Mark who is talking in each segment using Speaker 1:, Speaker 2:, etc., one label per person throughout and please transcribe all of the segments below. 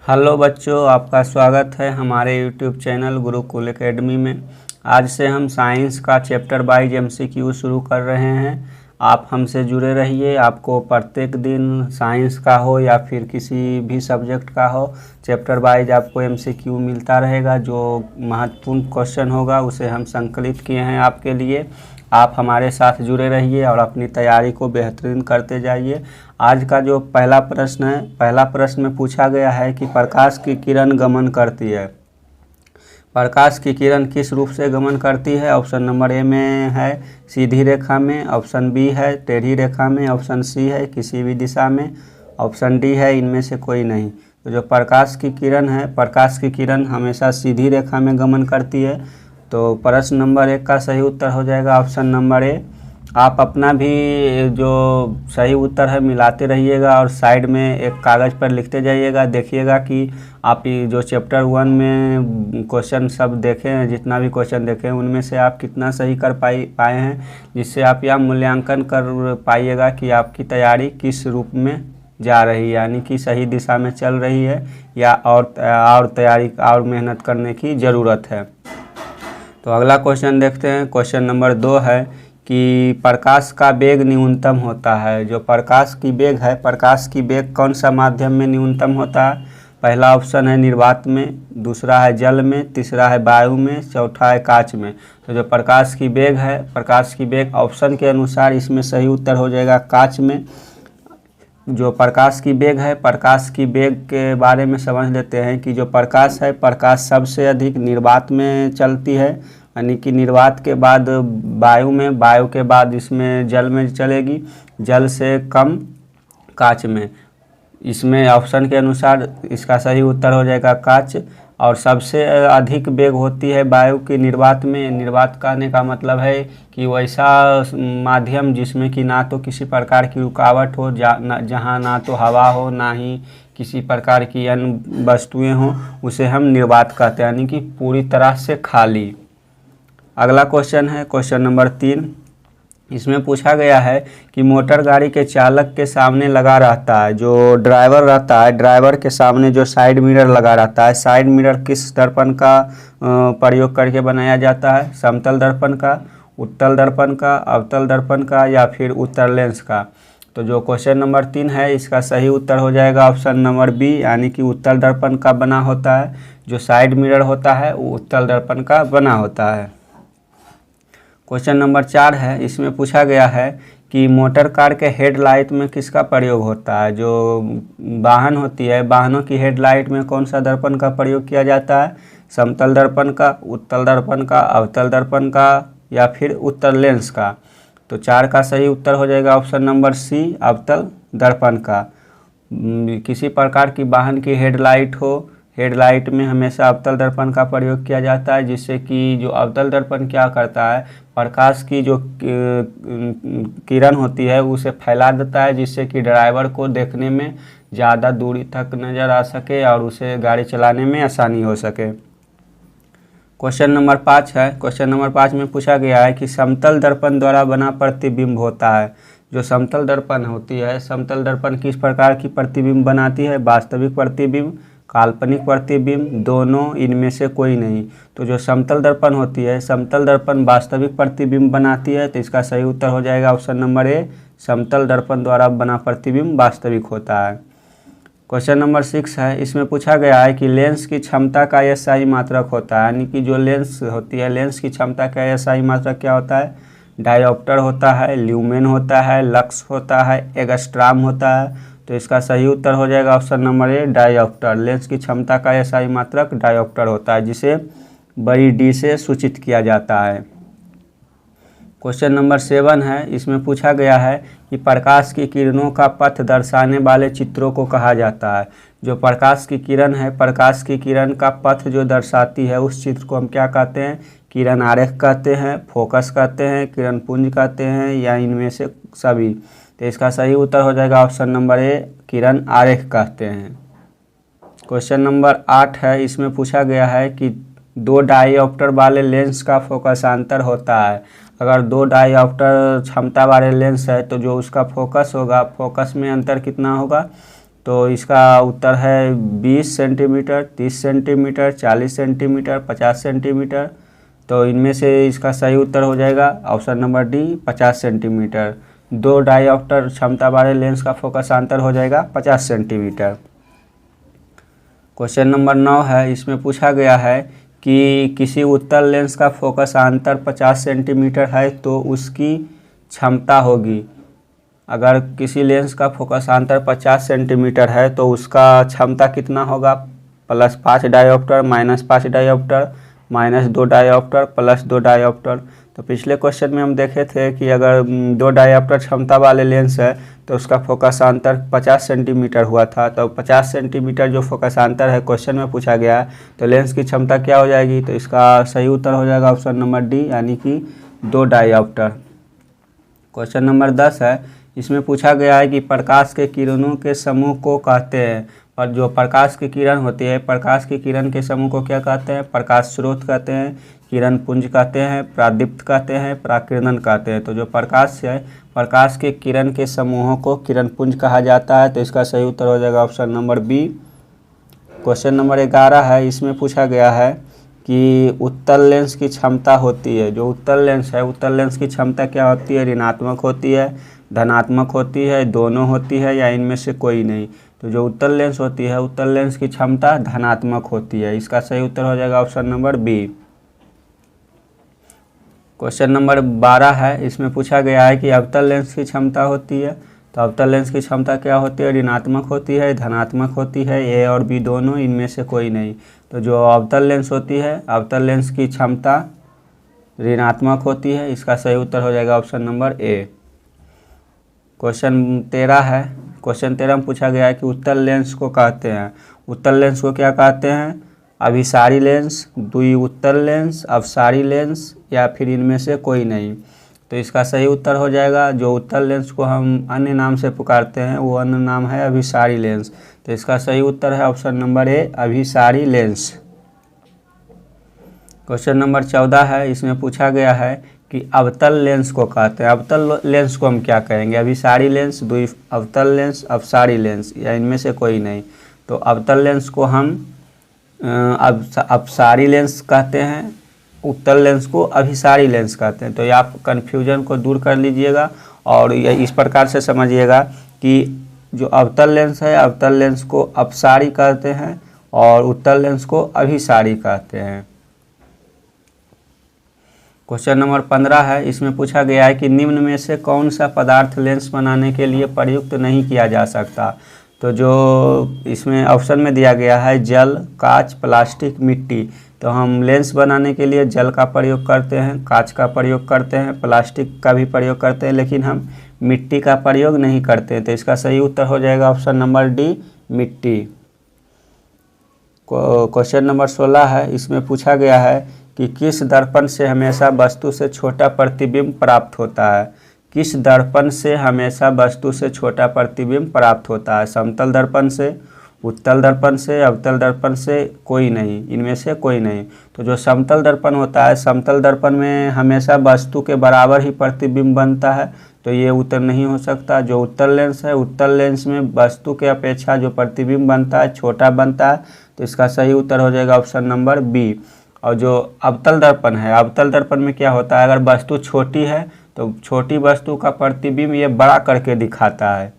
Speaker 1: Hello बच्चों, आपका स्वागत है हमारे यूट्यूब चैनल गुरुकुल एकेडमी में। आज से हम साइंस का चैप्टर वाइज एमसीक्यू शुरू कर रहे हैं। आप हमसे जुड़े रहिए। आपको प्रत्येक दिन साइंस का हो या फिर किसी भी सब्जेक्ट का हो, चैप्टर वाइज आपको एमसीक्यू मिलता रहेगा। जो महत्वपूर्ण क्वेश्चन होगा उसे हम संकलित किए हैं आपके लिए। आप हमारे साथ जुड़े रहिए और अपनी तैयारी को बेहतरीन करते जाइए। आज का जो पहला प्रश्न है, पहला प्रश्न में पूछा गया है कि प्रकाश की किरण गमन करती है। प्रकाश की किरण किस रूप से गमन करती है? ऑप्शन नंबर ए में है सीधी रेखा में, ऑप्शन बी है टेढ़ी रेखा में, ऑप्शन सी है किसी भी दिशा में, ऑप्शन डी है इनमें से कोई नहीं। तो जो प्रकाश की किरण है, प्रकाश की किरण हमेशा सीधी रेखा में गमन करती है। तो प्रश्न नंबर 1 का सही उत्तर हो जाएगा ऑप्शन नंबर ए। आप अपना भी जो सही उत्तर है मिलाते रहिएगा और साइड में एक कागज़ पर लिखते जाइएगा। देखिएगा कि आप जो चैप्टर 1 में क्वेश्चन सब देखे हैं, जितना भी क्वेश्चन देखे हैं उनमें से आप कितना सही कर पाए हैं, जिससे आप यह मूल्यांकन कर पाइएगा कि आपकी तैयारी किस रूप में जा रही है, यानी कि सही दिशा में चल रही है या और तैयारी और मेहनत करने की ज़रूरत है। तो अगला क्वेश्चन देखते हैं। क्वेश्चन नंबर 2 है कि प्रकाश का वेग न्यूनतम होता है। जो प्रकाश की वेग है, प्रकाश की वेग कौन सा माध्यम में न्यूनतम होता है? पहला ऑप्शन है निर्वात में, दूसरा है जल में, तीसरा है वायु में, चौथा है कांच में। तो जो प्रकाश की वेग है, प्रकाश की वेग ऑप्शन के अनुसार इसमें सही उत्तर हो जाएगा कांच में। जो प्रकाश की वेग है, प्रकाश की वेग के बारे में समझ लेते हैं कि जो प्रकाश है, प्रकाश सबसे अधिक निर्वात में चलती है, यानी कि निर्वात के बाद वायु में, वायु के बाद इसमें जल में चलेगी, जल से कम कांच में। इसमें ऑप्शन के अनुसार इसका सही उत्तर हो जाएगा कांच। और सबसे अधिक वेग होती है वायु की निर्वात में। निर्वात कहने का मतलब है कि वैसा माध्यम जिसमें कि ना तो किसी प्रकार की रुकावट हो, जहाँ ना तो हवा हो ना ही किसी प्रकार की अन्य वस्तुएं हों, उसे हम निर्वात कहते हैं, यानी कि पूरी तरह से खाली। अगला क्वेश्चन है क्वेश्चन नंबर 3। इसमें पूछा गया है कि मोटर गाड़ी के चालक के सामने लगा रहता है, जो ड्राइवर रहता है, ड्राइवर के सामने जो साइड मिरर लगा रहता है, साइड मिरर किस दर्पण का प्रयोग करके बनाया जाता है? समतल दर्पण का, उत्तल दर्पण का, अवतल दर्पण का या फिर उत्तर लेंस का? तो जो क्वेश्चन नंबर 3 है इसका सही उत्तर हो जाएगा ऑप्शन नंबर बी, यानी कि उत्तल दर्पण का बना होता है। जो साइड मिरर होता है वो उत्तल दर्पण का बना होता है। क्वेश्चन नंबर 4 है। इसमें पूछा गया है कि मोटर कार के हेडलाइट में किसका प्रयोग होता है? जो वाहन होती है, वाहनों की हेडलाइट में कौन सा दर्पण का प्रयोग किया जाता है? समतल दर्पण का, उत्तल दर्पण का, अवतल दर्पण का या फिर उत्तल लेंस का? तो 4 का सही उत्तर हो जाएगा ऑप्शन नंबर सी, अवतल दर्पण का। किसी प्रकार की वाहन की हेडलाइट हो, हेडलाइट में हमेशा अवतल दर्पण का प्रयोग किया जाता है, जिससे कि जो अवतल दर्पण क्या करता है, प्रकाश की जो किरण होती है उसे फैला देता है, जिससे कि ड्राइवर को देखने में ज़्यादा दूरी तक नज़र आ सके और उसे गाड़ी चलाने में आसानी हो सके। क्वेश्चन नंबर 5 है। क्वेश्चन नंबर 5 में पूछा गया है कि समतल दर्पण द्वारा बना प्रतिबिंब होता है। जो समतल दर्पण होती है, समतल दर्पण किस प्रकार की प्रतिबिंब बनाती है? वास्तविक प्रतिबिंब, काल्पनिक प्रतिबिंब, दोनों, इनमें से कोई नहीं। तो जो समतल दर्पण होती है, समतल दर्पण वास्तविक प्रतिबिंब बनाती है, तो इसका सही उत्तर हो जाएगा ऑप्शन नंबर ए, समतल दर्पण द्वारा बना प्रतिबिंब वास्तविक होता है। क्वेश्चन नंबर 6 है। इसमें पूछा गया है कि लेंस की क्षमता का एसआई मात्रक होता है, यानी कि जो लेंस होती है, लेंस की क्षमता का एसआई मात्रक क्या होता है? डायोप्टर होता है, ल्यूमेन होता है, लक्स होता है, एंगस्ट्रॉम होता है। तो इसका सही उत्तर हो जाएगा option number A, dioptre. Lens की क्षमता का एसआई मात्रक डायोप्टर होता है, जिसे बड़ी डी से सूचित किया जाता है। क्वेश्चन नंबर 7 है। इसमें पूछा गया है कि प्रकाश की किरणों का पथ दर्शाने वाले चित्रों को कहा जाता है। जो प्रकाश की किरण है, प्रकाश की किरण का पथ जो दर्शाती है उस चित्र को हम क्या कहते हैं? किरण आरेख कहते हैं, फोकस कहते हैं, किरण पुंज कहते हैं या इनमें से सभी? तो इसका सही उत्तर हो जाएगा ऑप्शन नंबर ए, किरण आरेख कहते हैं। क्वेश्चन नंबर 8 है। इसमें पूछा गया है कि 2 डायोप्टर वाले लेंस का फोकसांतर होता है। अगर 2 डायोप्टर क्षमता वाले लेंस है तो जो उसका फोकस होगा, फोकस में अंतर कितना होगा? तो इसका उत्तर है 20 सेंटीमीटर, 30 सेंटीमीटर, 40 सेंटीमीटर, 50 सेंटीमीटर। तो इनमें से इसका सही उत्तर हो जाएगा option number D 50 centimetre. 2 dioptre क्षमता वाले लेंस का फोकस अंतर हो जाएगा 50 सेंटीमीटर। क्वेश्चन नंबर 9 है, इसमें पूछा गया है कि किसी उत्तल लेंस का फोकस अंतर 50 सेंटीमीटर है तो उसकी क्षमता होगी। अगर किसी लेंस का फोकस अंतर 50 सेंटीमीटर है तो उसका क्षमता कितना होगा? +5 डायोप्टर, -5 डायोप्टर, -2 डायोप्टर, +2 डायोप्टर। तो पिछले क्वेश्चन में हम देखे थे कि अगर 2 डायोप्टर क्षमता वाले लेंस है तो उसका फोकस अंतर 50 सेंटीमीटर हुआ था। तो 50 सेंटीमीटर जो फोकस अंतर है क्वेश्चन में पूछा गया है, तो लेंस की क्षमता क्या हो जाएगी? तो इसका सही उत्तर हो जाएगा ऑप्शन नंबर डी, यानी कि 2 डायोप्टर। क्वेश्चन नंबर 10 है, इसमें पूछा गया है कि प्रकाश के किरणों के समूह को कहते हैं। और जो प्रकाश की किरण होती है, प्रकाश की किरण के समूह को क्या कहते हैं? प्रकाश स्रोत कहते हैं, किरण पुंज कहते हैं, प्रादीप्त कहते हैं, प्राकिरणन कहते हैं। तो जो प्रकाश है, प्रकाश के किरण के समूहों को किरण पुंज कहा जाता है। तो इसका सही उत्तर हो जाएगा option number B. Question number 11 है, इसमें पूछा गया है कि उत्तल लेंस की क्षमता होती है। जो उत्तल लेंस है, उत्तल लेंस की क्षमता क्या होती है? ऋणात्मक होती है, धनात्मक होती है, दोनों होती है, या इनमें से कोई नहीं। तो जो उत्तल लेंस होती है, उत्तल लेंस की क्षमता धनात्मक होती है। इसका सही उत्तर हो जाएगा option number B. Question number 12 है, इसमें पूछा गया है कि अवतल लेंस की क्षमता होती है। तो अवतल लेंस की क्षमता क्या होती है? ऋणात्मक होती है, धनात्मक होती है, ए और बी दोनों, इनमें से कोई नहीं। तो जो अवतल लेंस होती है, अवतल लेंस की क्षमता ऋणात्मक होती है। इसका सही उत्तर हो जाएगा ऑप्शन नंबर ए। क्वेश्चन 13 है, क्वेश्चन 13 में पूछा गया है कि उत्तल लेंस को कहते हैं। उत्तल लेंस को क्या कहते हैं? अभिसारी लेंस, द्वि उत्तल लेंस, अपसारी लेंस, या फिर इनमें से कोई नहीं। तो इसका सही उत्तर हो जाएगा, जो उत्तल लेंस को हम अन्य नाम से पुकारते हैं वो अन्य नाम है अभिसारी लेंस। तो इसका सही उत्तर है ऑप्शन नंबर ए, अभिसारी लेंस। क्वेश्चन नंबर 14 है, इसमें पूछा गया है कि अवतल लेंस को कहते हैं। अवतल लेंस को हम क्या कहेंगे? अभिसारी लेंस, द्वि अवतल लेंस, अपसारी लेंस, या इनमें से कोई नहीं। तो अवतल लेंस को हम अपसारी लेंस कहते हैं, उत्तल लेंस को अभिसारी लेंस कहते हैं। तो ये आप कन्फ्यूजन को दूर कर लीजिएगा और ये इस प्रकार से समझिएगा कि जो अवतल लेंस है, अवतल लेंस को अपसारी कहते हैं और उत्तल लेंस को अभिसारी कहते हैं। क्वेश्चन नंबर 15 है, इसमें पूछा गया है कि निम्न में से कौन सा पदार्थ लेंस बनाने के लिए प्रयुक्त नहीं किया जा सकता। तो जो इसमें ऑप्शन में दिया गया है जल, कांच, प्लास्टिक, मिट्टी। तो हम लेंस बनाने के लिए जल का प्रयोग करते हैं, कांच का प्रयोग करते हैं, प्लास्टिक का भी प्रयोग करते हैं, लेकिन हम मिट्टी का प्रयोग नहीं करते। तो इसका सही उत्तर हो जाएगा ऑप्शन नंबर डी, मिट्टी। क्वेश्चन नंबर 16 है, इसमें पूछा गया है कि किस दर्पण से हमेशा वस्तु से छोटा प्रतिबिंब प्राप्त होता है। किस दर्पण से हमेशा वस्तु से छोटा प्रतिबिंब प्राप्त होता है? समतल दर्पण से, उत्तल दर्पण से, अवतल दर्पण से, कोई नहीं, इनमें से कोई नहीं। तो जो समतल दर्पण होता है, समतल दर्पण में हमेशा वस्तु के बराबर ही प्रतिबिंब बनता है। तो ये उत्तर नहीं हो सकता। जो उत्तल लेंस है, उत्तल लेंस में वस्तु के अपेक्षा जो प्रतिबिंब बनता है छोटा बनता है। तो इसका सही उत्तर हो जाएगा ऑप्शन नंबर बी। और जो अवतल दर्पण है, अवतल दर्पण में क्या होता है? अगर वस्तु छोटी है तो छोटी वस्तु का प्रतिबिंब ये बड़ा करके दिखाता है।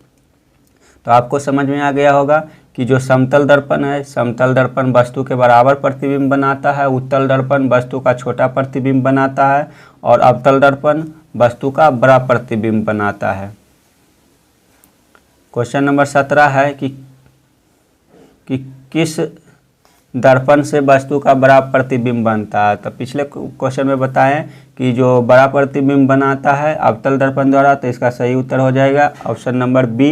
Speaker 1: तो आपको समझ में आ गया होगा कि जो समतल दर्पण है, समतल दर्पण वस्तु के बराबर प्रतिबिंब बनाता है, उत्तल दर्पण वस्तु का छोटा प्रतिबिंब बनाता है, और अवतल दर्पण वस्तु का बड़ा प्रतिबिंब बनाता है। क्वेश्चन नंबर 17 है कि किस दर्पण से वस्तु का बड़ा प्रतिबिंब बनता है। तो पिछले क्वेश्चन में बताएं कि जो बड़ा प्रतिबिंब बनाता है अवतल दर्पण द्वारा। तो इसका सही उत्तर हो जाएगा option number B.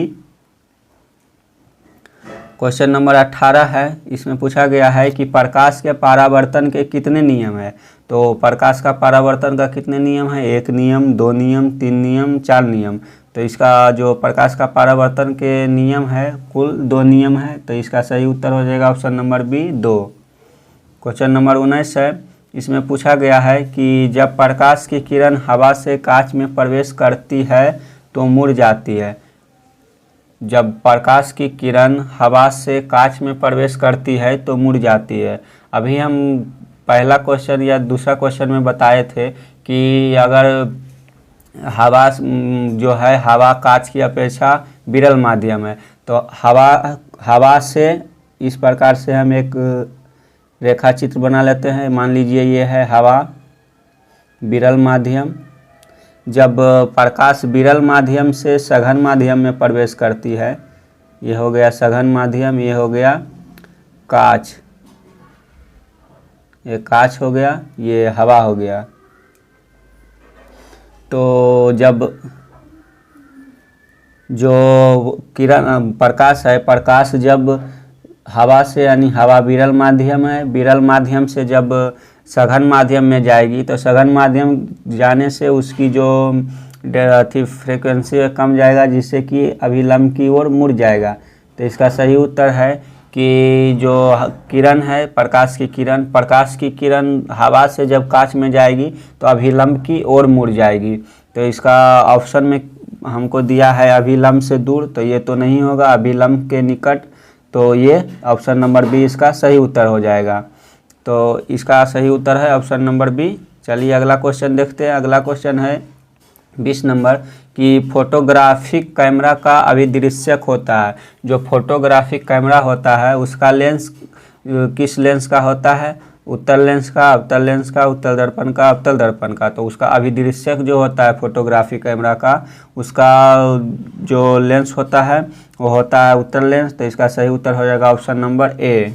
Speaker 1: Question number 18 है, इसमें पूछा गया है कि प्रकाश के परावर्तन के कितने नियम है। तो प्रकाश का परावर्तन का कितने नियम है? 1 नियम, 2 नियम, 3 नियम, 4 नियम। तो इसका जो प्रकाश का परावर्तन के नियम है कुल 2 नियम है। तो इसका सही उत्तर हो जाएगा option number B, 2। Question number 19 है, इसमें पूछा गया है कि जब प्रकाश की किरण हवा से कांच में प्रवेश करती है तो मुड़ जाती है। जब प्रकाश की किरण हवा से कांच में प्रवेश करती है तो मुड़ जाती है। अभी हम पहला क्वेश्चन या दूसरा क्वेश्चन में बताए थे कि अगर हवा जो है, हवा कांच की अपेक्षा विरल माध्यम है, तो हवा से इस प्रकार से हम एक रेखा चित्र बना लेते हैं। मान लीजिए ये है हवा, विरल माध्यम। जब प्रकाश विरल माध्यम से सघन माध्यम में प्रवेश करती है, ये हो गया सघन माध्यम, ये हो गया कांच, ये कांच हो गया, ये हवा हो गया। तो जब जो किरण प्रकाश है, प्रकाश जब हवा से, यानी हवा विरल माध्यम है, विरल माध्यम से जब सघन माध्यम में जाएगी तो सघन माध्यम जाने से उसकी जो फ्रीक्वेंसी कम जाएगा, जिससे कि अभिलंब की ओर मुड़ जाएगा। तो इसका सही उत्तर है कि जो किरण है, प्रकाश की किरण हवा से जब कांच में जाएगी तो अभिलंब की ओर मुड़ जाएगी। तो इसका ऑप्शन में हमको दिया है अभिलंब से दूर, तो ये तो नहीं होगा, अभिलंब के निकट, तो ये ऑप्शन नंबर बी इसका सही उत्तर हो जाएगा। तो इसका सही उत्तर है ऑप्शन नंबर बी। चलिए अगला क्वेश्चन देखते हैं। अगला क्वेश्चन है 20 नंबर कि फोटोग्राफिक कैमरा का अभिदृश्यक होता है। जो फोटोग्राफिक कैमरा होता है उसका लेंस किस लेंस का होता है? उत्तल लेंस का, अवतल लेंस का, उत्तल दर्पण का, अवतल दर्पण का। तो उसका अभिदृश्यक जो होता है फोटोग्राफिक कैमरा का, उसका जो लेंस होता है वो होता है उत्तल लेंस। तो इसका सही उत्तर हो जाएगा option number A.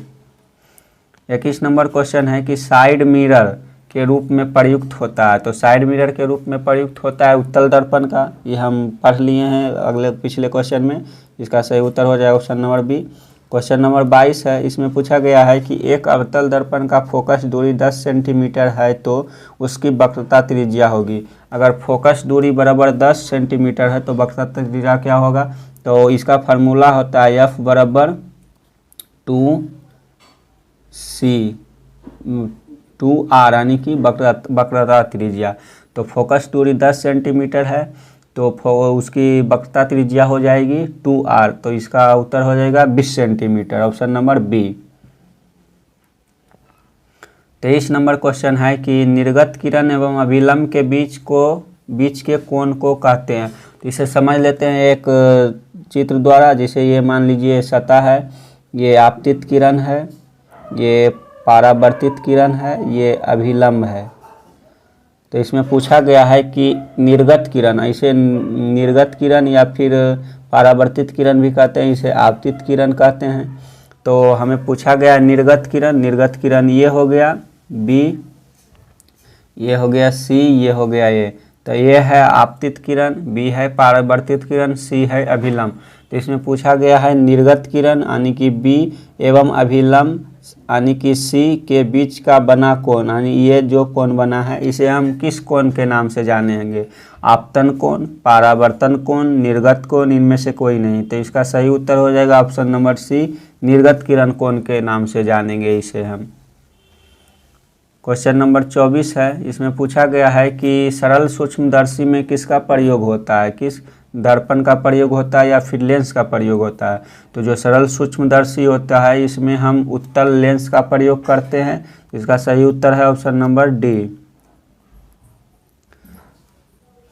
Speaker 1: 21 number question है कि साइड मिरर के रूप में प्रयुक्त होता है। तो साइड मिरर के रूप में प्रयुक्त होता है उत्तल दर्पण का, ये हम पढ़ लिए हैं पिछले क्वेश्चन में। इसका सही उत्तर हो जाएगा option number B. Question number 22 है, इसमें पूछा गया है कि एक अवतल दर्पण का फोकस दूरी 10 सेंटीमीटर है तो उसकी वक्रता त्रिज्या होगी। अगर फोकस दूरी बराबर 10 सेंटीमीटर है तो वक्रता त्रिज्या क्या होगा? तो इसका फार्मूला होता है F बराबर 2R, यानी कि वक्रता त्रिज्या। तो फोकस दूरी 10 सेंटीमीटर है तो उसकी वक्रता त्रिज्या हो जाएगी 2R। तो इसका उत्तर हो जाएगा 20 centimetre, option number B. 23 number question है कि निर्गत किरण एवं अभिलंब के बीच के कोण को कहते हैं। तो इसे समझ लेते हैं एक चित्र द्वारा। जैसे ये मान लीजिए सतह है, ये आपतित किरण है, ये परावर्तित किरण है, ये अभिलंब है। तो इसमें पूछा गया है कि निर्गत किरण, इसे निर्गत किरण या फिर परावर्तित किरण भी कहते हैं, इसे आपतित किरण कहते हैं। तो हमें पूछा गया निर्गत किरण ये हो गया बी, ये हो गया सी, ये हो गया ए। तो ये है आपतित किरण, बी है परावर्तित किरण, सी है अभिलंब। तो इसमें पूछा गया है निर्गत किरण यानी कि बी एवं अभिलंब यानी कि सी के बीच का बना कोण, यानी ये जो कोण बना है इसे हम किस कोण के नाम से जानेंगे? आपतन कोण, परावर्तन कोण, निर्गत कोण, इनमें से कोई नहीं। तो इसका सही उत्तर हो जाएगा ऑप्शन नंबर सी, निर्गत किरण कोण के नाम से जानेंगे इसे हम। क्वेश्चन नंबर 24 है, इसमें पूछा गया है कि सरल सूक्ष्मदर्शी में किसका प्रयोग होता है? किस दर्पण का प्रयोग होता है या फिर लेंस का प्रयोग होता है? तो जो सरल सूक्ष्मदर्शी होता है इसमें हम उत्तल लेंस का प्रयोग करते हैं। इसका सही उत्तर है option number D.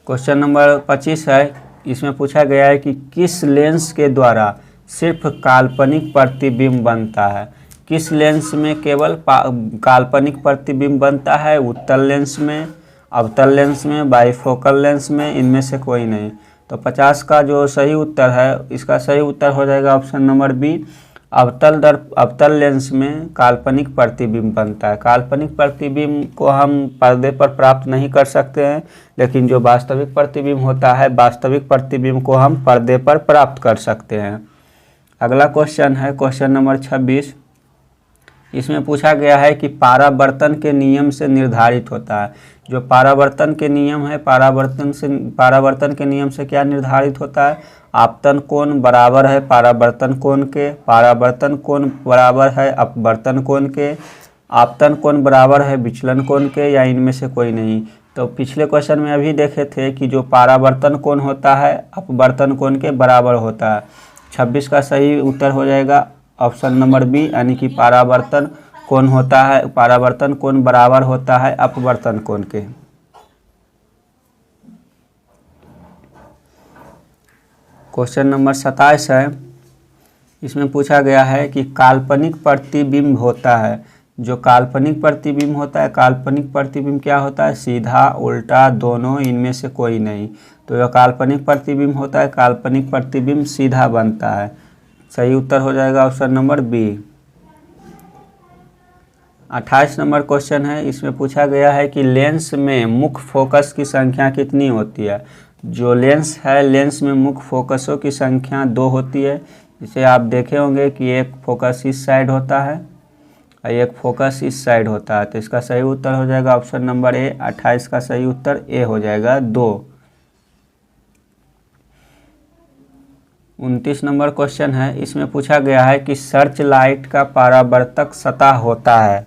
Speaker 1: Question number 25 है, इसमें पूछा गया है कि किस लेंस के द्वारा सिर्फ काल्पनिक प्रतिबिंब बनता है? किस लेंस में केवल काल्पनिक प्रतिबिंब बनता है? उत्तल लेंस में, अवतल लेंस में, बाइफोकल लेंस में, इनमें से कोई नहीं। तो 50 का जो सही उत्तर है, इसका सही उत्तर हो जाएगा ऑप्शन नंबर बी, अवतल लेंस में काल्पनिक प्रतिबिंब बनता है। काल्पनिक प्रतिबिंब को हम पर्दे पर प्राप्त नहीं कर सकते हैं, लेकिन जो वास्तविक प्रतिबिंब होता है, वास्तविक प्रतिबिंब को हम पर्दे पर प्राप्त कर सकते हैं। अगला क्वेश्चन है क्वेश्चन नंबर 26, इसमें पूछा गया है कि परावर्तन के नियम से निर्धारित होता है। जो परावर्तन के नियम है, परावर्तन के नियम से क्या निर्धारित होता है? आपतन कोण बराबर है परावर्तन कोण के, परावर्तन कोण बराबर है अपवर्तन कोण के, आपतन कोण बराबर है विचलन कोण के, या इनमें से कोई नहीं। तो पिछले क्वेश्चन में अभी देखे थे कि जो परावर्तन कोण होता है अपवर्तन कोण के बराबर होता है। 26 का सही उत्तर हो जाएगा ऑप्शन नंबर बी, यानी कि परावर्तन कोण होता है, परावर्तन कोण बराबर होता है अपवर्तन कोण के। क्वेश्चन नंबर 27 है, इसमें पूछा गया है कि काल्पनिक प्रतिबिंब होता है। जो काल्पनिक प्रतिबिंब होता है, काल्पनिक प्रतिबिंब क्या होता है? सीधा, उल्टा, दोनों, इनमें से कोई नहीं। तो यह काल्पनिक प्रतिबिंब होता है, काल्पनिक प्रतिबिंब सीधा बनता है। सही उत्तर हो जाएगा option number B. 28 number question है, इसमें पूछा गया है कि लेंस में मुख्य फोकस की संख्या कितनी होती है। जो लेंस है, लेंस में मुख्य फोकसों की संख्या 2 होती है। जिसे आप देखे होंगे कि एक फोकस इस साइड होता है और एक फोकस इस साइड होता है। तो इसका सही उत्तर हो जाएगा ऑप्शन नंबर ए। 28 का सही उत्तर ए हो जाएगा 2। 29 नंबर क्वेश्चन है, इसमें पूछा गया है कि सर्च लाइट का परावर्तक सतह होता है।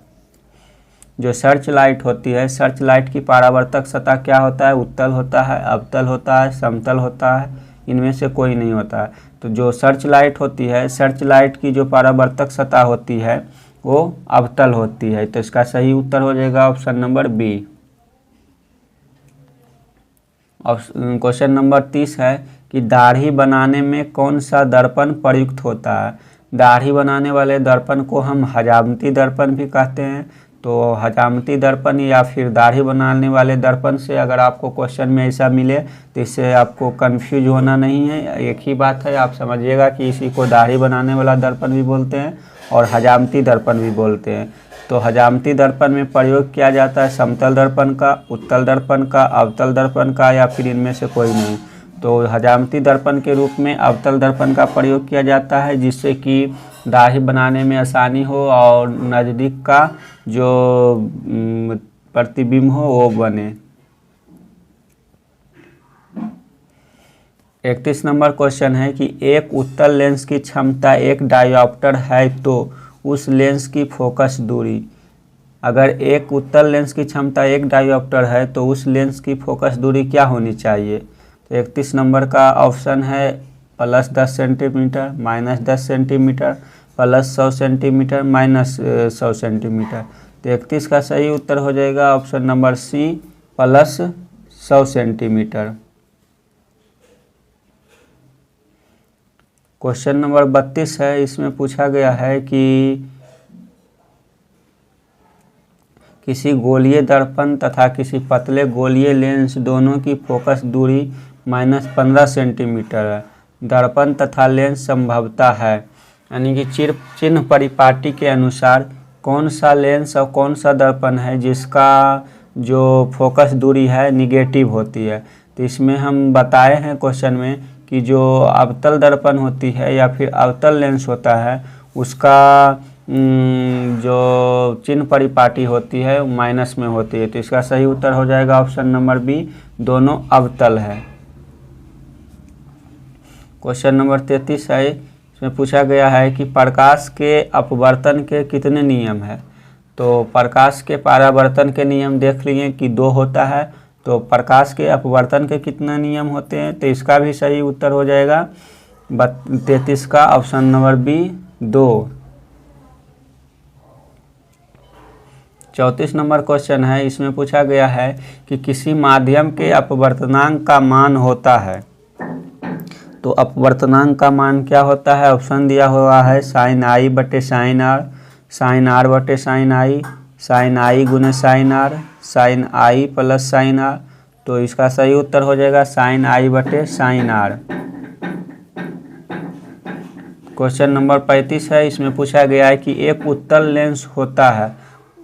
Speaker 1: जो सर्च लाइट होती है, सर्च लाइट की परावर्तक सतह क्या होता है? उत्तल होता है, अवतल होता है, समतल होता है, इनमें से कोई नहीं होता है। तो जो सर्च लाइट होती है, सर्च लाइट की जो परावर्तक सतह होती है वो अवतल होती है। तो इसका सही उत्तर हो जाएगा option number B. Question number 30 है कि दाढ़ी बनाने में कौन सा दर्पण प्रयुक्त होता है। दाढ़ी बनाने वाले दर्पण को हम हजामती दर्पण भी कहते हैं। तो हजामती दर्पण या फिर दाढ़ी बनाने वाले दर्पण से अगर आपको क्वेश्चन में ऐसा मिले तो इससे आपको कंफ्यूज होना नहीं है। एक ही बात है, आप समझिएगा कि इसी को दाढ़ी बनाने वाला दर्पण भी बोलते हैं और हजामती दर्पण भी बोलते हैं। तो हजामती दर्पण में प्रयोग किया जाता है समतल दर्पण का, उत्तल दर्पण का, अवतल दर्पण का, या फिर इनमें से कोई नहीं। तो हजामती दर्पण के रूप में अवतल दर्पण का प्रयोग किया जाता है, जिससे कि दाढ़ी बनाने में आसानी हो और नज़दीक का जो प्रतिबिंब हो वो बने। 31 नंबर क्वेश्चन है कि एक उत्तल लेंस की क्षमता 1 डायोप्टर है तो उस लेंस की फोकस दूरी। अगर एक उत्तल लेंस की क्षमता 1 डायोप्टर है तो उस लेंस की फोकस दूरी क्या होनी चाहिए। तो 31 नंबर का ऑप्शन है +10 सेंटीमीटर, -10 सेंटीमीटर, +100 सेंटीमीटर, -100 सेंटीमीटर। तो 31 का सही उत्तर हो जाएगा option number C, +100 centimetre. Question number 32 है, इसमें पूछा गया है कि किसी गोलीय दर्पण तथा किसी पतले गोलीय लेंस दोनों की फोकस दूरी -15 सेंटीमीटर है। दर्पण तथा लेंस संभवता है, यानी कि चिन्ह परिपाटी के अनुसार कौन सा लेंस और कौन सा दर्पण है जिसका जो फोकस दूरी है निगेटिव होती है। तो इसमें हम बताए हैं क्वेश्चन में कि जो अवतल दर्पण होती है या फिर अवतल लेंस होता है उसका जो चिन्ह परिपाटी होती है माइनस में होती है। तो इसका सही उत्तर हो जाएगा ऑप्शन नंबर बी, दोनों अवतल है। क्वेश्चन नंबर 33 है, इसमें पूछा गया है कि प्रकाश के अपवर्तन के कितने नियम है। तो प्रकाश के परावर्तन के नियम देख लिए कि 2 होता है। तो प्रकाश के अपवर्तन के कितने नियम होते हैं, तो इसका भी सही उत्तर हो जाएगा 33 का option number B, 2। 34 number question है, इसमें पूछा गया है कि किसी माध्यम के अपवर्तनांक का मान होता है। तो अपवर्तनांक का मान क्या होता है, ऑप्शन दिया हुआ है sin i बटे sin r, sin r बटे sin i, sin i गुने sin r, sin i plus sin r। तो इसका सही उत्तर हो जाएगा sin i बटे sin r। क्वेश्चन नंबर 35 है, इसमें पूछा गया है कि एक उत्तल लेंस होता है।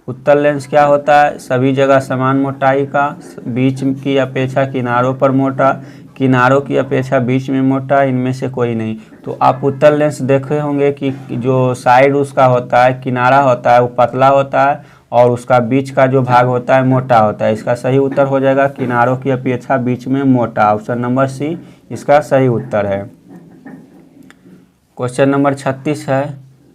Speaker 1: उत्तल लेंस क्या होता है, सभी जगह समान मोटाई का, बीच की अपेक्षा किनारों पर मोटा, किनारों की अपेक्षा बीच में मोटा, इनमें से कोई नहीं। तो आप उत्तल लेंस देखे होंगे कि जो साइड उसका होता है, किनारा होता है वो पतला होता है और उसका बीच का जो भाग होता है मोटा होता है। इसका सही उत्तर हो जाएगा किनारों की अपेक्षा बीच में मोटा, ऑप्शन नंबर सी इसका सही उत्तर है। क्वेश्चन नंबर 36 है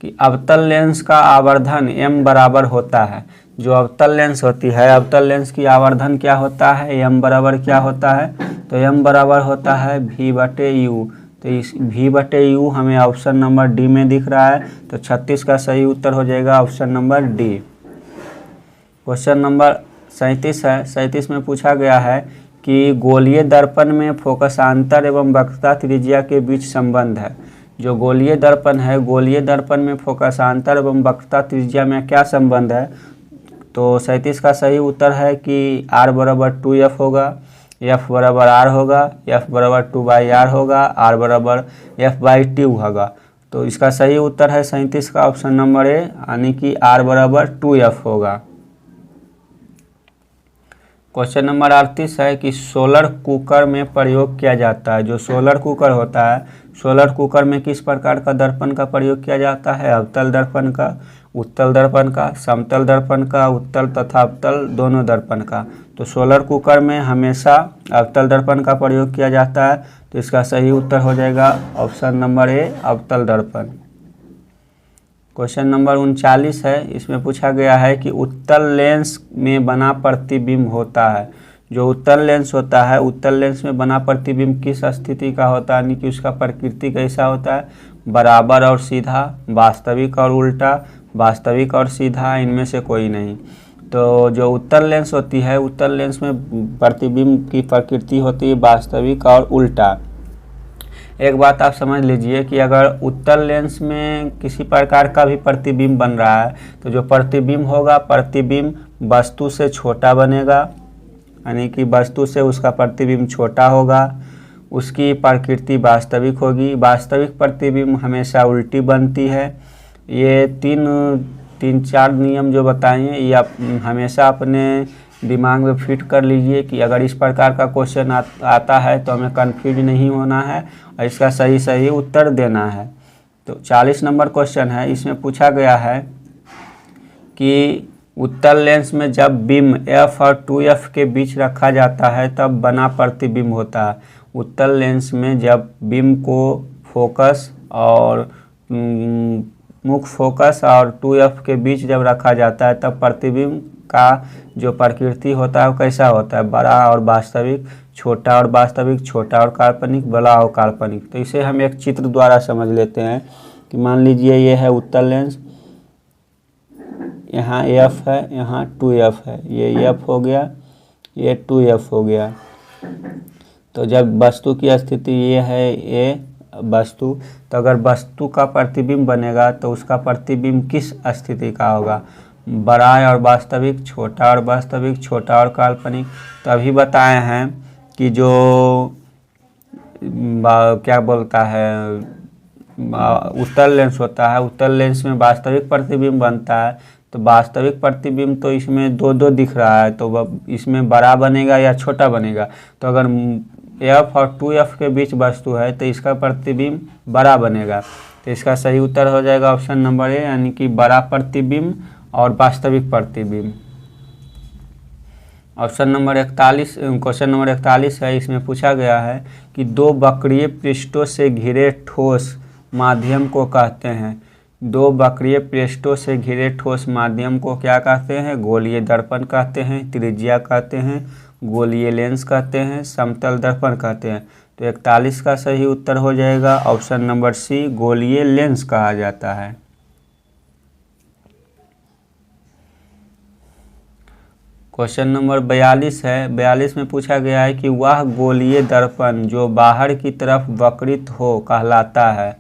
Speaker 1: कि अवतल लेंस का आवर्धन m बराबर होता है। जो अवतल लेंस होती है, अवतल लेंस की आवर्धन क्या होता है, m बराबर क्या होता है, तो m बराबर होता है v बटे u। तो इस V/U हमें ऑप्शन नंबर डी में दिख रहा है, तो 36 का सही उत्तर हो जाएगा option number D. Question number 37 है। 37 में पूछा गया है कि गोलीय दर्पण में फोकसांतर एवं वक्रता त्रिज्या के बीच संबंध है। जो गोलीय दर्पण है, गोलीय दर्पण में फोकसांतर एवं वक्रता त्रिज्या में क्या संबंध है? तो 37 का सही उत्तर है कि R बराबर 2F होगा, F बराबर R होगा, F बराबर 2/R होगा, R बराबर F/T होगा। तो इसका सही उत्तर है 37 का ऑप्शन नंबर ए, यानी कि R बराबर 2F होगा। क्वेश्चन नंबर 38 है कि सोलर कुकर में प्रयोग किया जाता है। जो सोलर कुकर होता है, सोलर कुकर में किस प्रकार का दर्पण का प्रयोग किया जाता है? अवतल दर्पण का, उत्तल दर्पण का, समतल दर्पण का, उत्तल तथा अवतल दोनों दर्पण का। तो सोलर कुकर में हमेशा अवतल दर्पण का प्रयोग किया जाता है, तो इसका सही उत्तर हो जाएगा ऑप्शन नंबर ए, अवतल दर्पण। क्वेश्चन नंबर 39 है। इसमें पूछा गया है कि उत्तल लेंस में बना प्रतिबिंब होता है। जो उत्तल लेंस होता है, उत्तल लेंस में बना प्रतिबिंब किस स्थिति का होता है, यानी कि उसका प्रकृति कैसा होता है? बराबर और सीधा, वास्तविक और उल्टा, वास्तविक और सीधा, इनमें से कोई नहीं। तो जो उत्तल लेंस होती है, उत्तल लेंस में प्रतिबिंब की प्रकृति होती है वास्तविक और उल्टा। एक बात आप समझ लीजिए कि अगर उत्तल लेंस में किसी प्रकार का भी प्रतिबिंब बन रहा है, तो जो प्रतिबिंब होगा, प्रतिबिंब वस्तु से छोटा बनेगा, यानी कि वस्तु से उसका प्रतिबिंब छोटा होगा, उसकी प्रकृति वास्तविक होगी। वास्तविक प्रतिबिंब हमेशा उल्टी बनती है। ये तीन चार नियम जो बताएं, ये आप हमेशा अपने दिमाग में फिट कर लीजिए कि अगर इस प्रकार का क्वेश्चन आता है तो हमें कंफ्यूज नहीं होना है और इसका सही उत्तर देना है। तो 40 नंबर क्वेश्चन है। इसमें पूछा गया है कि उत्तल लेंस में जब बीम F और 2F के बीच रखा जाता है तब बना प्रतिबिंब होता है। उत्तल लेंस में जब बीम को फोकस और मुख्य फोकस और 2F के बीच जब रखा जाता है तब प्रतिबिंब का जो प्रकृति होता है वो कैसा होता है? बड़ा और वास्तविक, छोटा और वास्तविक, छोटा और काल्पनिक, बड़ा और काल्पनिक। तो इसे हम एक चित्र द्वारा समझ लेते हैं कि मान लीजिए ये है उत्तल लेंस, यहाँ F है, यहाँ 2F है, ये F हो गया, ये 2F हो गया। तो जब वस्तु की स्थिति ये है, ये वस्तु, तो अगर वस्तु का प्रतिबिंब बनेगा तो उसका प्रतिबिंब किस स्थिति का होगा? बड़ा और वास्तविक, छोटा और वास्तविक, छोटा और काल्पनिक। तो अभी बताए हैं कि जो क्या बोलता है, उत्तल लेंस होता है, उत्तल लेंस में वास्तविक प्रतिबिंब बनता है। तो वास्तविक प्रतिबिंब तो इसमें दो दिख रहा है, तो इसमें बड़ा बनेगा या छोटा बनेगा? तो अगर F और 2F के बीच वस्तु है तो इसका प्रतिबिंब बड़ा बनेगा। तो इसका सही उत्तर हो जाएगा ऑप्शन नंबर ए, यानी कि बड़ा प्रतिबिंब और वास्तविक प्रतिबिंब। ऑप्शन नंबर 41, क्वेश्चन नंबर 41 है। इसमें पूछा गया है कि दो वक्रीय पृष्ठों से घिरे ठोस माध्यम को कहते हैं। दो वक्रीय पृष्ठों से घिरे ठोस माध्यम को क्या कहते हैं? गोलीय दर्पण कहते हैं, त्रिज्या कहते हैं, गोलीय लेंस कहते हैं, समतल दर्पण कहते हैं। तो 41 का सही उत्तर हो जाएगा ऑप्शन नंबर सी, गोलीय लेंस कहा जाता है। क्वेश्चन नंबर 42 है। 42 में पूछा गया है कि वह गोलीय दर्पण जो बाहर की तरफ वक्रित हो कहलाता है।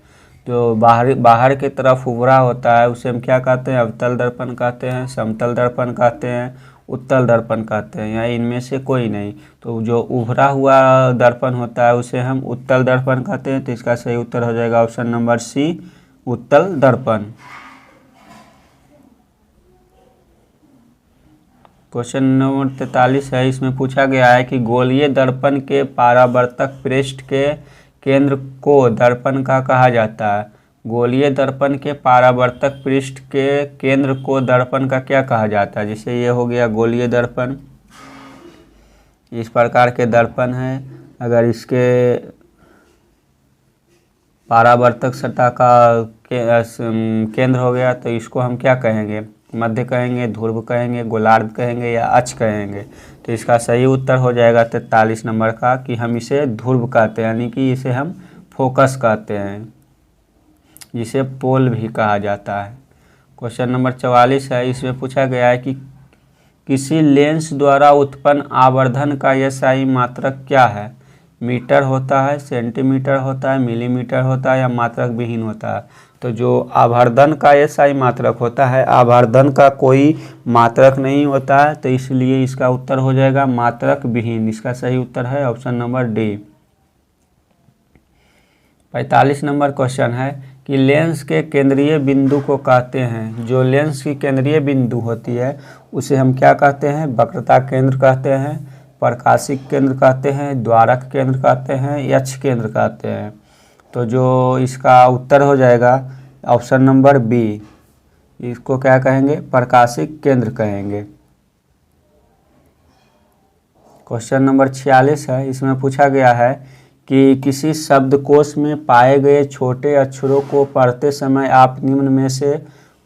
Speaker 1: जो बाहर की तरफ उभरा होता है उसे हम क्या कहते हैं? अवतल दर्पण कहते हैं, समतल दर्पण कहते हैं, उत्तल दर्पण कहते हैं, या इनमें से कोई नहीं। तो जो उभरा हुआ दर्पण होता है उसे हम उत्तल दर्पण कहते हैं। तो इसका सही उत्तर हो जाएगा ऑप्शन नंबर सी, उत्तल दर्पण। क्वेश्चन नंबर 43 है। इसमें पूछा गया है कि गोलीय दर्पण के परावर्तक पृष्ठ के केंद्र को दर्पण का कहा जाता है। गोलीय दर्पण के परावर्तक पृष्ठ के केंद्र को दर्पण का क्या कहा जाता है? जैसे ये हो गया गोलीय दर्पण, इस प्रकार के दर्पण है। अगर इसके परावर्तक सतह का केंद्र हो गया तो इसको हम क्या कहेंगे? मध्य कहेंगे, ध्रुव कहेंगे, गोलार्ध कहेंगे या अक्ष कहेंगे? तो इसका सही उत्तर हो जाएगा 43 नंबर का कि हम इसे ध्रुव कहते हैं, यानी कि इसे हम फोकस कहते हैं, जिसे पोल भी कहा जाता है। क्वेश्चन नंबर 44 है, इसमें पूछा गया है कि किसी लेंस द्वारा उत्पन्न आवर्धन का एसआई मात्रक क्या है। मीटर होता है, सेंटीमीटर होता है, मिलीमीटर होता है या मात्रक विहीन होता है। तो जो आवर्धन का एसआई मात्रक होता है, आवर्धन का कोई मात्रक नहीं होता है, तो इसलिए इसका उत्तर हो जाएगा मात्रक विहीन। इसका सही उत्तर है option number D. 45 number question है कि लेंस के केंद्रीय बिंदु को कहते हैं। जो लेंस की केंद्रीय बिंदु होती है उसे हम क्या कहते हैं? वक्रता केंद्र कहते हैं, प्रकाशिक केंद्र कहते हैं, द्वारक केंद्र कहते हैं, यक्ष केंद्र कहते हैं। तो जो इसका उत्तर हो जाएगा ऑप्शन नंबर बी। इसको क्या कहेंगे? प्रकाशिक केंद्र कहेंगे। क्वेश्चन नंबर 46 है, इसमें पूछा गया है कि किसी शब्दकोश में पाए गए छोटे अक्षरों को पढ़ते समय आप निम्न में से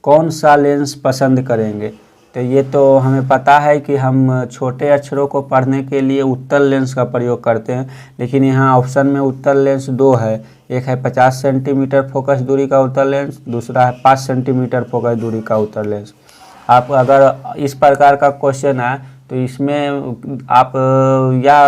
Speaker 1: कौन सा लेंस पसंद करेंगे। तो ये तो हमें पता है कि हम छोटे अक्षरों को पढ़ने के लिए उत्तल लेंस का प्रयोग करते हैं, लेकिन यहाँ ऑप्शन में उत्तल लेंस दो है। एक है 50 सेंटीमीटर फोकस दूरी का उत्तल लेंस, दूसरा है 5 सेंटीमीटर फोकस दूरी का उत्तल लेंस। आप अगर इस प्रकार का क्वेश्चन है तो इसमें आप या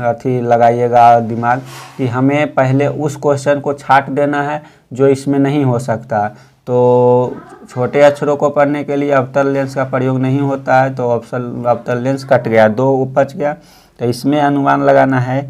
Speaker 1: अथी लगाइएगा दिमाग कि हमें पहले उस क्वेश्चन को छांट देना है जो इसमें नहीं हो सकता। तो छोटे अक्षरों को पढ़ने के लिए अवतल लेंस का प्रयोग नहीं होता है, तो ऑप्शन अवतल लेंस कट गया, दो बच गया। तो इसमें अनुमान लगाना है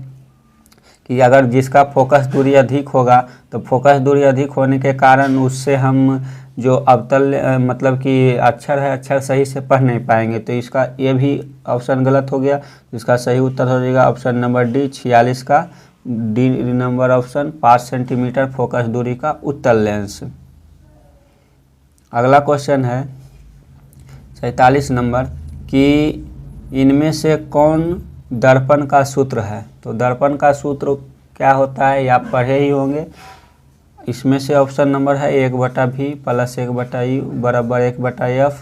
Speaker 1: कि अगर जिसका फोकस दूरी अधिक होगा तो फोकस दूरी अधिक होने के कारण उससे हम जो अवतल मतलब कि अक्षर है, अक्षर सही से पढ़ नहीं पाएंगे। तो इसका ये भी ऑप्शन गलत हो गया। इसका सही उत्तर हो जाएगा ऑप्शन नंबर डी 46 का D number option 5 centimetre focus दूरी का उत्तल लेंस। अगला क्वेश्चन है 47 नंबर कि इनमें से कौन दर्पण का सूत्र है। तो दर्पण का सूत्र क्या होता है ये आप पढ़े ही होंगे। इसमें से ऑप्शन नंबर है 1/v प्लस 1/u बराबर 1/f।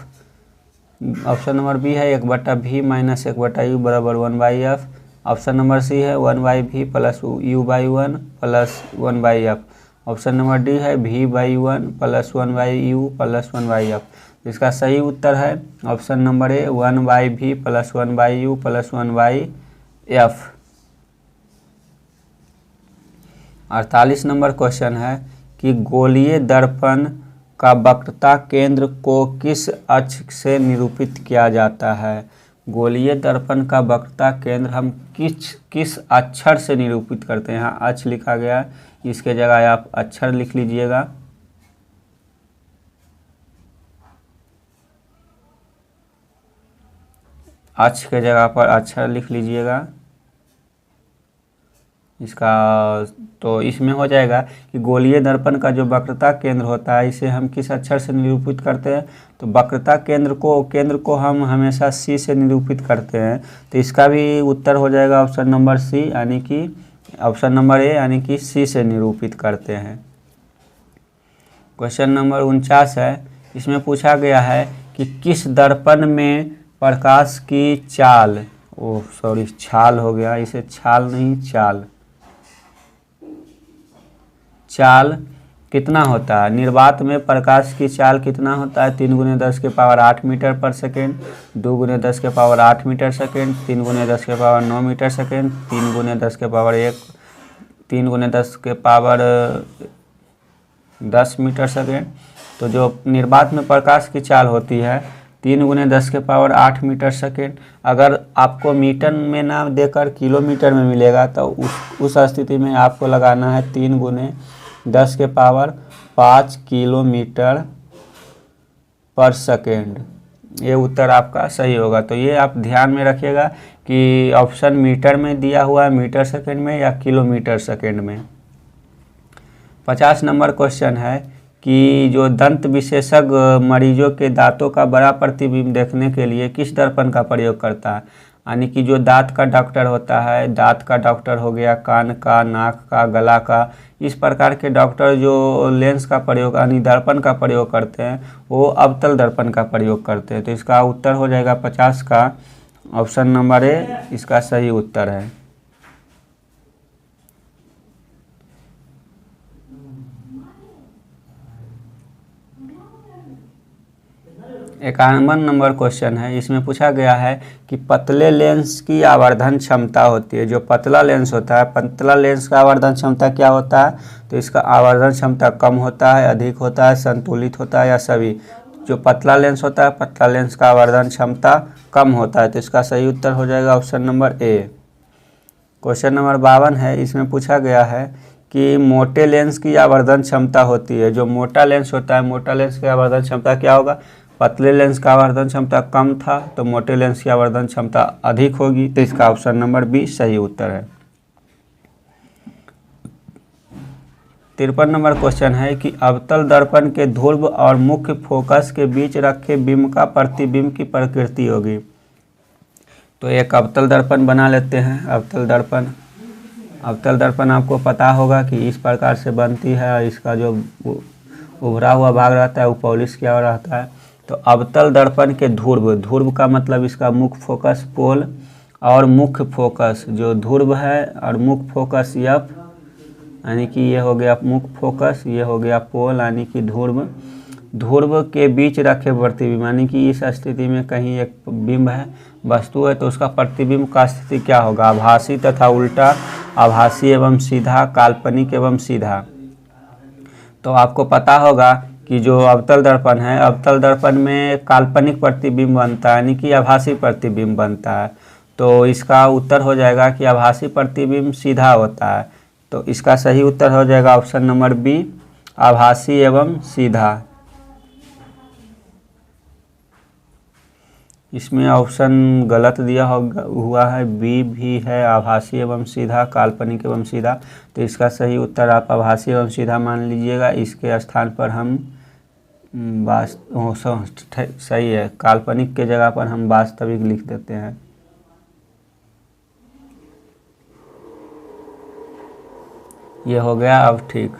Speaker 1: ऑप्शन नंबर बी है 1/v माइनस 1/u बराबर 1/f। ऑप्शन नंबर सी है 1/v plus u/1 plus 1/f। Option number D है v/1 plus 1/u plus 1/f। इसका सही उत्तर है option number A 1/v plus 1/u plus 1/f। 48 number question है कि गोलीय दर्पण का वक्रता केंद्र को किस अक्ष से निरूपित किया जाता है। गोलीय दर्पण का वक्रता केंद्र हम किस अक्षर से निरूपित करते हैं। यहाँ अक्ष लिखा गया है, इसके जगह आप अक्षर लिख लीजिएगा। अक्ष के जगह पर अक्षर लिख लीजिएगा। इसका तो इसमें हो जाएगा कि गोलीय दर्पण का जो वक्रता केंद्र होता है इसे हम किस अक्षर से निरूपित करते हैं। तो वक्रता केंद्र को हम हमेशा सी से निरूपित करते हैं। तो इसका भी उत्तर हो जाएगा ऑप्शन नंबर सी, यानी कि ऑप्शन नंबर ए यानी कि सी से निरूपित करते हैं। क्वेश्चन नंबर 49 है, इसमें पूछा गया है कि किस दर्पण में प्रकाश की छाल हो गया, इसे छाल नहीं चाल कितना होता है। निर्वात में प्रकाश की चाल कितना होता है? 3 × 10⁸ मीटर पर second, 2 × 10⁸ metre second, 3 × 10⁹ metre second, 3 × 10⁻10 metre second. तो जो निर्वात में प्रकाश की चाल होती है 3 × 10⁸ मीटर सेकेंड। अगर आपको मीटर में ना देकर किलोमीटर में मिलेगा तो उस स्थिति में आपको लगाना है 3 × 10⁵ किलोमीटर पर सेकेंड। ये उत्तर आपका सही होगा। तो ये आप ध्यान में रखिएगा कि ऑप्शन मीटर में दिया हुआ है, मीटर सेकेंड में या किलोमीटर सेकेंड में। 50 नंबर क्वेश्चन है कि जो दंत विशेषज्ञ मरीजों के दांतों का बड़ा प्रतिबिंब देखने के लिए किस दर्पण का प्रयोग करता है। यानी कि जो दांत का डॉक्टर होता है, दांत का डॉक्टर हो गया, कान का, नाक का, गला का, इस प्रकार के डॉक्टर जो लेंस का प्रयोग यानी दर्पण का प्रयोग करते हैं वो अवतल दर्पण का प्रयोग करते हैं। तो इसका उत्तर हो जाएगा 50 का ऑप्शन नंबर ए, इसका सही उत्तर है। 51 नंबर क्वेश्चन है। इसमें पूछा गया है कि पतले लेंस की आवर्धन क्षमता होती है। जो पतला लेंस होता है, पतला लेंस का आवर्धन क्षमता क्या होता है? तो इसका आवर्धन क्षमता कम होता है, अधिक होता है, संतुलित होता है या सभी? जो पतला लेंस होता है, पतला लेंस का आवर्धन क्षमता कम होता है। तो इसका सही उत्तर हो जाएगा option number A. Question number 52 है। इसमें पूछा गया है कि मोटे लेंस की आवर्धन क्षमता होती है। जो मोटा लेंस होता है, मोटा लेंस की आवर्धन क्षमता क्या होगा? पतले लेंस का आवर्धन क्षमता कम था, तो मोटे लेंस की आवर्धन क्षमता अधिक होगी। तो इसका ऑप्शन नंबर बी सही उत्तर है। 53 नंबर क्वेश्चन है कि अवतल दर्पण के ध्रुव और मुख्य फोकस के बीच रखे बिंब का प्रतिबिंब की प्रकृति होगी। तो एक अवतल दर्पण बना लेते हैं। अवतल दर्पण आपको पता होगा कि इस प्रकार से बनती है और इसका जो उभरा हुआ भाग रहता है वो पॉलिश किया हुआ रहता है। तो अवतल दर्पण के ध्रुव का मतलब इसका मुख्य फोकस पोल और मुख्य फोकस जो ध्रुव है और मुख्य फोकस एफ, यानी कि ये हो गया मुख्य फोकस, ये हो गया पोल यानी कि ध्रुव के बीच रखे प्रतिबिंब, यानी कि इस स्थिति में कहीं एक बिंब है, वस्तु है, तो उसका प्रतिबिंब का स्थिति क्या होगा? आभासी तथा उल्टा, आभासी एवं सीधा, काल्पनिक एवं सीधा। तो आपको पता होगा कि जो अवतल दर्पण है, अवतल दर्पण में काल्पनिक प्रतिबिंब बनता है, यानी कि आभासी प्रतिबिंब बनता है। तो इसका उत्तर हो जाएगा कि आभासी प्रतिबिंब सीधा होता है। तो इसका सही उत्तर हो जाएगा ऑप्शन नंबर बी, आभासी एवं सीधा। इसमें ऑप्शन गलत दिया हुआ है, बी भी है, आभासी एवं सीधा, काल्पनिक एवं सीधा। तो इसका सही उत्तर आप आभासी एवं सीधा मान लीजिएगा। इसके स्थान पर हम सही है, काल्पनिक के जगह पर हम वास्तविक लिख देते हैं। ये हो गया अब ठीक।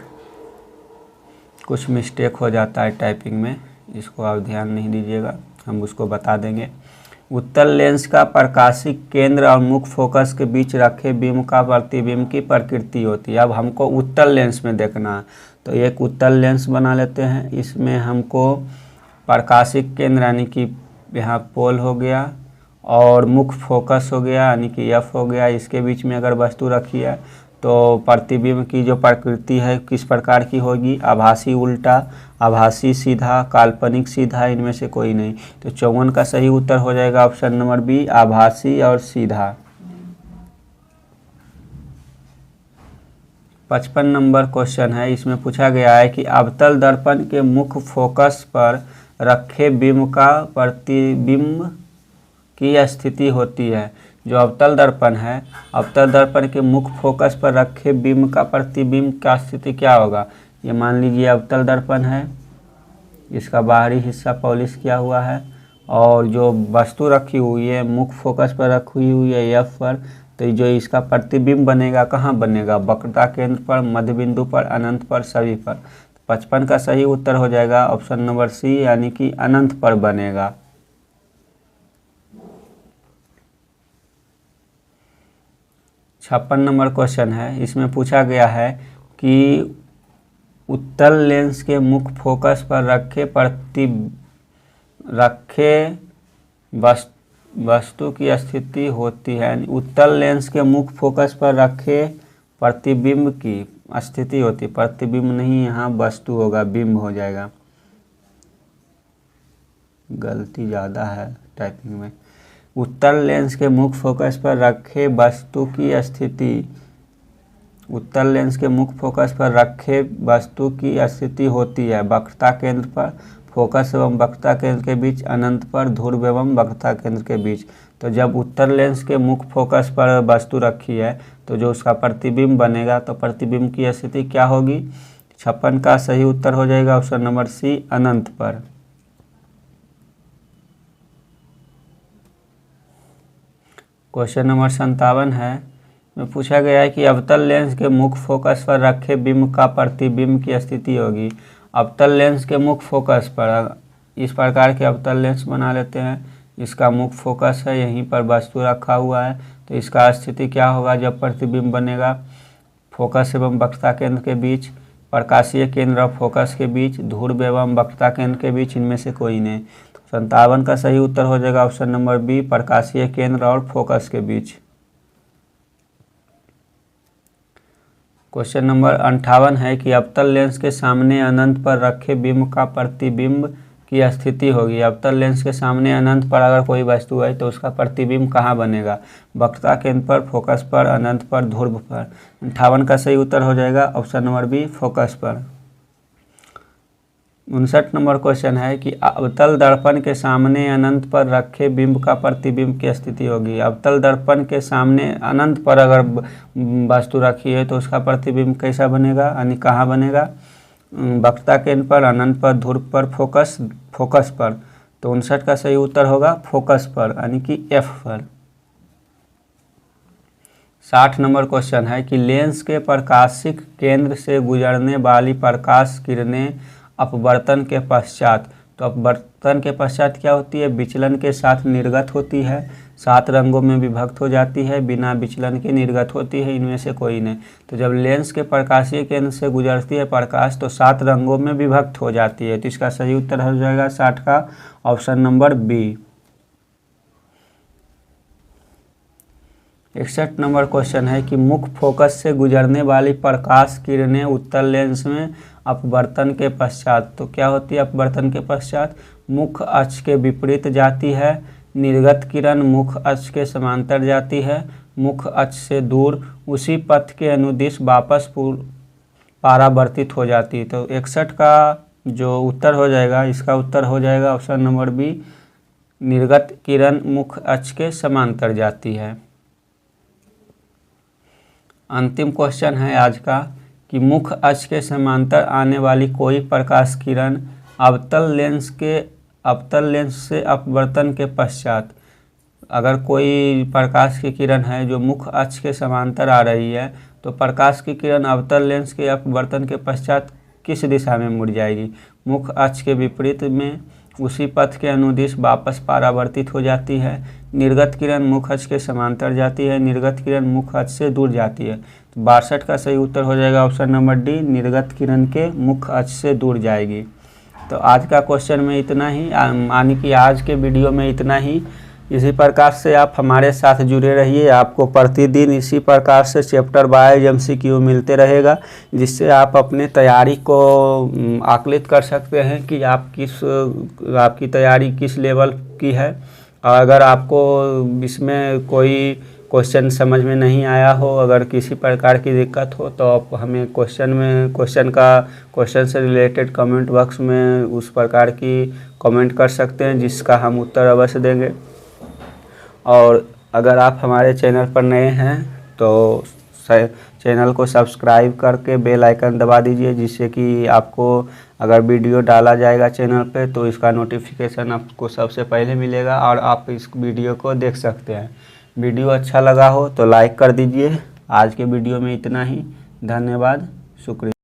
Speaker 1: कुछ मिस्टेक हो जाता है टाइपिंग में, इसको आप ध्यान नहीं दीजिएगा, हम उसको बता देंगे। उत्तल लेंस का प्रकाशिक केंद्र और मुख्य फोकस के बीच रखे बिंब का प्रतिबिंब की प्रकृति होती है। अब हमको उत्तल लेंस में देखना है, तो एक उत्तल लेंस बना लेते हैं। इसमें हमको प्रकाशिक केंद्र यानी कि यहाँ पोल हो गया और मुख्य फोकस हो गया यानी कि एफ हो गया, इसके बीच में अगर वस्तु रखी है तो प्रतिबिंब की जो प्रकृति है किस प्रकार की होगी? आभासी उल्टा, आभासी सीधा, काल्पनिक सीधा, इनमें से कोई नहीं। तो 54 का सही उत्तर हो जाएगा ऑप्शन नंबर बी, आभासी और सीधा। 55 नंबर क्वेश्चन है। इसमें पूछा गया है कि अवतल दर्पण के मुख्य फोकस पर रखे बिंब का प्रतिबिंब की स्थिति होती है। जो अवतल दर्पण है, अवतल दर्पण के मुख्य फोकस पर रखे बिंब का प्रतिबिंब का स्थिति क्या होगा? ये मान लीजिए अवतल दर्पण है, इसका बाहरी हिस्सा पॉलिश किया हुआ है और जो वस्तु रखी हुई है मुख्य फोकस पर रखी हुई है एफ पर, तो जो इसका प्रतिबिंब बनेगा कहाँ बनेगा? वक्रता केंद्र पर, मध्य बिंदु पर, अनंत पर, सभी पर। 55 का सही उत्तर हो जाएगा ऑप्शन नंबर सी, यानी कि अनंत पर बनेगा। 56 नंबर क्वेश्चन है। इसमें पूछा गया है कि उत्तल लेंस के मुख्य फोकस पर रखे वस्तु की स्थिति होती है। उत्तल लेंस के मुख्य फोकस पर रखे प्रतिबिंब की स्थिति होती है, प्रतिबिंब नहीं, यहाँ वस्तु होगा, बिंब हो जाएगा, गलती ज़्यादा है टाइपिंग में। उत्तल लेंस के मुख्य फोकस पर रखे वस्तु की स्थिति, उत्तल लेंस के मुख्य फोकस पर रखे वस्तु की स्थिति होती है वक्रता केंद्र पर, फोकस एवं वक्रता केंद्र के बीच, अनंत पर, ध्रुव एवं वक्रता केंद्र के बीच। तो जब उत्तल लेंस के मुख्य फोकस पर वस्तु रखी है तो जो उसका प्रतिबिंब बनेगा, तो प्रतिबिंब की स्थिति क्या होगी? 56 का सही उत्तर हो जाएगा ऑप्शन नंबर सी, अनंत पर। क्वेश्चन नंबर 57 है। में पूछा गया है कि अवतल लेंस के मुख्य फोकस पर रखे बिंब का प्रतिबिंब की स्थिति होगी। अवतल लेंस के मुख्य फोकस पर इस प्रकार के अवतल लेंस बना लेते हैं, इसका मुख्य फोकस है, यहीं पर वस्तु रखा हुआ है, तो इसका स्थिति क्या होगा जब प्रतिबिंब बनेगा? फोकस एवं वक्रता केंद्र के बीच, प्रकाशीय केंद्र और फोकस के बीच, ध्रुव एवं वक्रता केंद्र के बीच, इनमें से कोई नहीं। 57 का सही उत्तर हो जाएगा ऑप्शन नंबर बी, प्रकाशीय केंद्र और फोकस के बीच। क्वेश्चन नंबर 58 है कि अवतल लेंस के सामने अनंत पर रखे बिंब का प्रतिबिंब की स्थिति होगी। अवतल लेंस के सामने अनंत पर अगर कोई वस्तु है तो उसका प्रतिबिंब कहाँ बनेगा? वक्रता केंद्र पर, फोकस पर, अनंत पर, ध्रुव पर। 58 का सही उत्तर हो जाएगा ऑप्शन नंबर बी, फोकस पर। 59 नंबर क्वेश्चन है कि अवतल दर्पण के सामने अनंत पर रखे बिंब का प्रतिबिंब की स्थिति होगी। अवतल दर्पण के सामने अनंत पर अगर वस्तु रखी है तो उसका प्रतिबिंब कैसा बनेगा, यानी कहाँ बनेगा? वक्रता केंद्र पर, अनंत पर, ध्रुव पर, फोकस पर। तो 59 का सही उत्तर होगा फोकस पर, यानी कि एफ पर। 60 नंबर क्वेश्चन है कि लेंस के प्रकाशिक केंद्र से गुजरने वाली प्रकाश किरणें अपवर्तन के पश्चात, तो अपवर्तन के पश्चात क्या होती है? विचलन के साथ निर्गत होती है, 7 रंगों में विभक्त हो जाती है, बिना विचलन के निर्गत होती है, इनमें से कोई नहीं। तो जब लेंस के प्रकाशीय केंद्र से गुजरती है प्रकाश तो 7 रंगों में विभक्त हो जाती है। तो इसका सही उत्तर हो जाएगा 60 का option number B. 61 number question है कि मुख्य फोकस से गुजरने वाली प्रकाश किरणें उत्तल लेंस में अपवर्तन के पश्चात, तो क्या होती है अपवर्तन के पश्चात? मुख्य अक्ष के विपरीत जाती है, निर्गत किरण मुख्य अक्ष के समांतर जाती है, मुख्य अक्ष से दूर उसी पथ के अनुदिश वापस परावर्तित हो जाती है। तो 61 का जो उत्तर हो जाएगा, इसका उत्तर हो जाएगा ऑप्शन नंबर बी, निर्गत किरण मुख्य अक्ष के समांतर जाती है। अंतिम क्वेश्चन है आज का कि मुख्य अक्ष के समांतर आने वाली कोई प्रकाश किरण अवतल लेंस से अपवर्तन के पश्चात, अगर कोई प्रकाश की किरण है जो मुख्य अक्ष के समांतर आ रही है तो प्रकाश की किरण अवतल लेंस के अपवर्तन के पश्चात किस दिशा में मुड़ जाएगी? मुख्य अक्ष के विपरीत में उसी पथ के अनुदिश वापस परावर्तित हो जाती है, निर्गत किरण मुख्य अक्ष के समांतर जाती है, निर्गत किरण मुख्य अक्ष से दूर जाती है। तो 62 का सही उत्तर हो जाएगा ऑप्शन नंबर डी, निर्गत किरण के मुख्य अक्ष से दूर जाएगी। तो आज का क्वेश्चन में इतना ही, यानी कि आज के वीडियो में इतना ही। इसी प्रकार से आप हमारे साथ जुड़े रहिए, आपको प्रतिदिन इसी प्रकार से चैप्टर वाइज MCQ मिलते रहेगा, जिससे आप अपने तैयारी को आकलित कर सकते हैं कि आपकी तैयारी किस लेवल की है। और अगर आपको इसमें कोई क्वेश्चन समझ में नहीं आया हो, अगर किसी प्रकार की दिक्कत हो तो आप हमें क्वेश्चन से रिलेटेड कमेंट बॉक्स में उस प्रकार की कमेंट कर सकते हैं, जिसका हम उत्तर अवश्य देंगे। और अगर आप हमारे चैनल पर नए हैं तो चैनल को सब्सक्राइब करके बेल आइकन दबा दीजिए, जिससे कि आपको अगर वीडियो डाला जाएगा चैनल पे तो इसका नोटिफिकेशन आपको सबसे पहले मिलेगा और आप इस वीडियो को देख सकते हैं। वीडियो अच्छा लगा हो तो लाइक कर दीजिए। आज के वीडियो में इतना ही, धन्यवाद, शुक्रिया।